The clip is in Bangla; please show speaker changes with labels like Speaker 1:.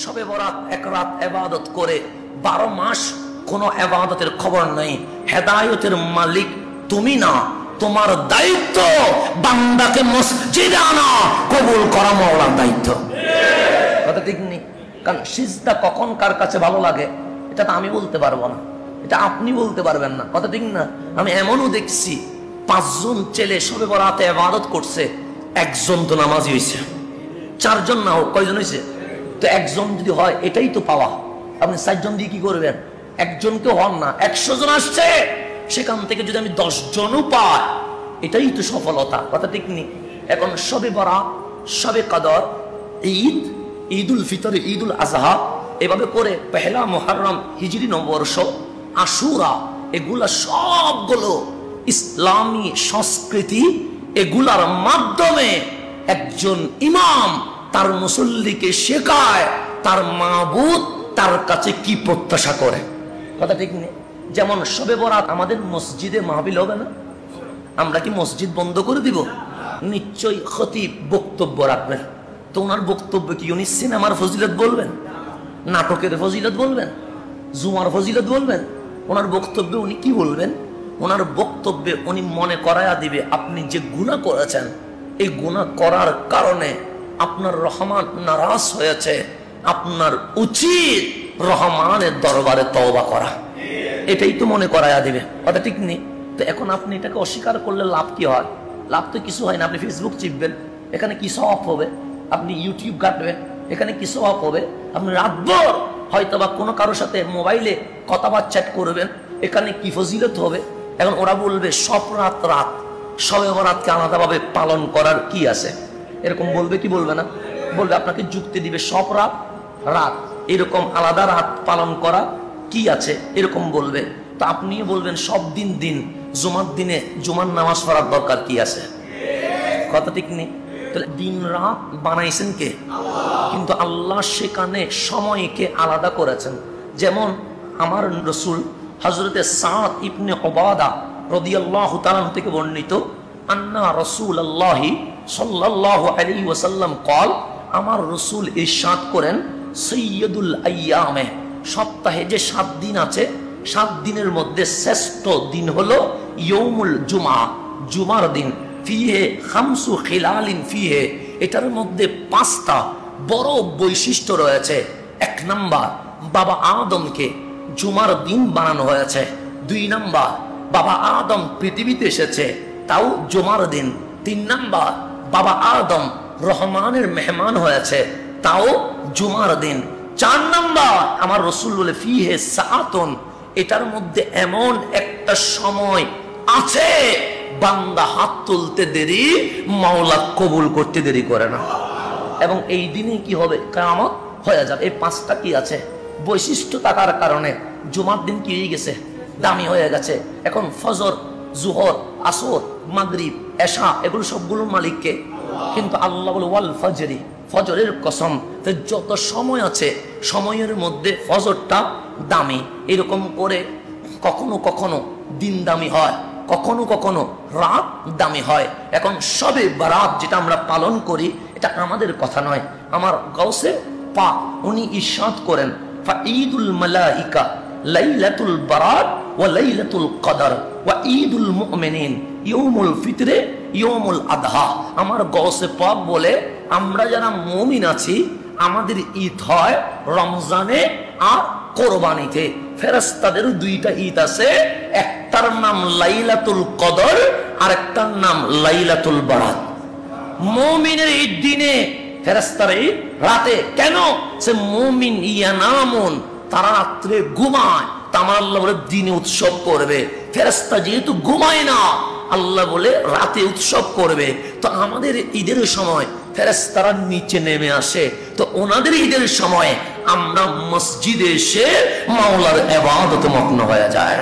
Speaker 1: শবে বরাত এক রাত ইবাদত করে 12 মাস কোনো ইবাদতের খবর নাই। হেদায়েতের মালিক তুমি না, তোমার দায়িত্ব বান্দাকে মসজিদে আনা, কবুল করা মাওলার দায়িত্ব। কথা ঠিক নেই? কারণ সিজদা কখন কার কাছে ভালো লাগে এটা তো আমি বলতে পারবো না, এটা আপনি বলতে পারবেন না। কথা ঠিক না? আমি এমনও দেখছি 5 জন ছেলে শবে বরাতে ইবাদত করছে, একজন তো নামাজি হয়েছে। 4 জন না হোক, কয়জন হয়েছে? তো একজন যদি হয় এটাই তো পাওয়া। আপনি 4 জন দিয়ে কি করবেন? একজনকে হন না, 100 জন আসছে, সেখান থেকে যদি আমি 10 জনও পাই এটাই তো সফলতা। কথা ঠিক নেই? এখন শবে বরাত, শবে কদর, ঈদ, ঈদুল ফিতর, ঈদুল আজহা, এভাবে করে পহেলা মুহররম, হিজরি নববর্ষ, আশুরা, এগুলা সবগুলো ইসলামী সংস্কৃতি। এগুলার মাধ্যমে একজন ইমাম তার মুসল্লিকে শেখায় তার মাবুদ তার কাছে কি প্রত্যাশা করে। কথা ঠিক নেই? যেমন শবে বরাত আমাদের মসজিদে মাহফিল হবে না? আমরা কি মসজিদ বন্ধ করে দিব? নিশ্চয়ই খতিব বক্তব্য রাখবেন। তো ওনার বক্তব্য কি উনি সিনেমার ফজিলত বলবেন, নাটকের ফজিলত বলবেন, জুমার ফজিলত বলবেন? ওনার বক্তব্যে উনি কি বলবেন? ওনার বক্তব্যে উনি মনে করায়া দিবে আপনি যে গুনাহ করেছেন, এই গুনাহ করার কারণে আপনার রহমান নারাজ হয়েছে, আপনার উচিত রহমানের দরবারে তওবা করা। এটাই তো মনে করায়া দিবে। কথা ঠিক নেই? তো এখন আপনি এটাকে অস্বীকার করলে লাভ কি হয়? লাভ তো কিছু হয় না। আপনি ফেসবুক চিপবেন, এখানে কি সওয়াব হবে? আপনি ইউটিউব ঘাটবেন, এখানে কি সওয়াব হবে? আপনি রাতভর হয়তো বা কোনো কারোর সাথে মোবাইলে কথাবার্তা চ্যাট করবেন, এখানে কি ফজিলত হবে? এখন ওরা বলবে সব রাত রাত, শবে বরাতকে আলাদাভাবে পালন করার কি আছে? এরকম বলবে কি বলবে না? বলবে, আপনাকে যুক্তি দিবে সব রাত রাত, এরকম আলাদা রাত পালন করা কি আছে, এরকম বলবে। তো আপনিও বলবেন সব দিন দিন, জুমার দিনে জুমার নামাজ পড়ার দরকার কি আছে? কথা ঠিক নেই? তাহলে দিন রাত বানাইছেন কে? কিন্তু আল্লাহ সেখানে সময়কে আলাদা করেছেন। যেমন আমার রসুল হযরতে সাদ ইবনে উবাদা রাদিয়াল্লাহু তাআলা থেকে বর্ণিত, আন্না রাসূলুল্লাহি সাল্লাল্লাহু আলাইহি ওয়াসাল্লাম قال, আমার রসুল ইরশাদ করেন, সাইয়্যিদুল আইয়ামে, সপ্তাহে যে 7 দিন আছে, 7 দিনের মধ্যে শ্রেষ্ঠ দিন হলো ইয়ৌমুল জুমা, জুমার দিন। ফিহে খামসু খিলালিন ফিহে, এটার মধ্যে 5টা বড় বৈশিষ্ট্য রয়েছে। 1 নাম্বার, বাবা আদমকে জুমার দিন বানানো হয়েছে। 2 নাম্বার, বাবা আদম পৃথিবীতে এসেছে, তাও জুমার দিন। 3 নাম্বার, বাবা আদম রহমানের মেহমান হয়েছে, তাও জুমার দিন। 4 নাম্বার, আমার রসুল বলে ফিহে সাআতুন, এটার মধ্যে এমন একটা সময় আছে বান্দা হাত তুলতে দেরি, মাওলা কবুল করতে দেরি করে না। এবং এই দিনে কি হবে? কিয়ামত হয়ে যাবে। এই 5টা কি আছে বৈশিষ্ট্য থাকার কারণে জুমার দিন কি হয়ে গেছে? দামি হয়ে গেছে। এখন ফজর, জোহর, আসর, মাগরিব, এশা, এগুলো সবগুলোর মালিককে। কিন্তু আল্লাহ বলে ওয়াল ফজরি, ফজরের কসম। তো যত সময় আছে সময়ের মধ্যে ফজরটা দামি। এরকম করে কখনো কখনো দিন দামি হয়, কখনো কখনো রাত দামি হয়। এখন শবে বরাত যেটা আমরা পালন করি, এটা আমাদের কথা নয়, আমার গাউসে পাক উনি ইরশাদ করেন, ফাঈদুল মালাইকা লাইলাতুল বরাত ওয়া লাইলাতুল কদর ওয়া ঈদুল মুমিনিন ইয়ৌমুল ফিতরে ইয়ৌমুল আদহা। আমার গাউসে পাক বলে, আমরা যারা মুমিন আছি আমাদের ঈদ হয় রমজানে আর কোরবানিতে। ফেরেশতাদের 2টা ঈদ আছে, একটার নাম লাইলাতুল কদর আর একটার নাম লাইলাতুল বরাত। মুমিনের ঈদ দিনে, ফেরেশতার ঈদ রাতে। কেন? সে মুমিন ইয়ানামুন, তারা রাত্রে ঘুমায়, তামার আল্লাহ বলে দিনে উৎসব করবে। ফেরেশতা যেহেতু ঘুমায় না, আল্লাহ বলে রাতে উৎসব করবে। তো আমাদের ঈদের সময় ফেরেশতারা নিচে নেমে আসে, তো ওনাদের ঈদের সময় আমরা মসজিদে এসে মাওলার ইবাদতে মগ্ন হয়ে যায়।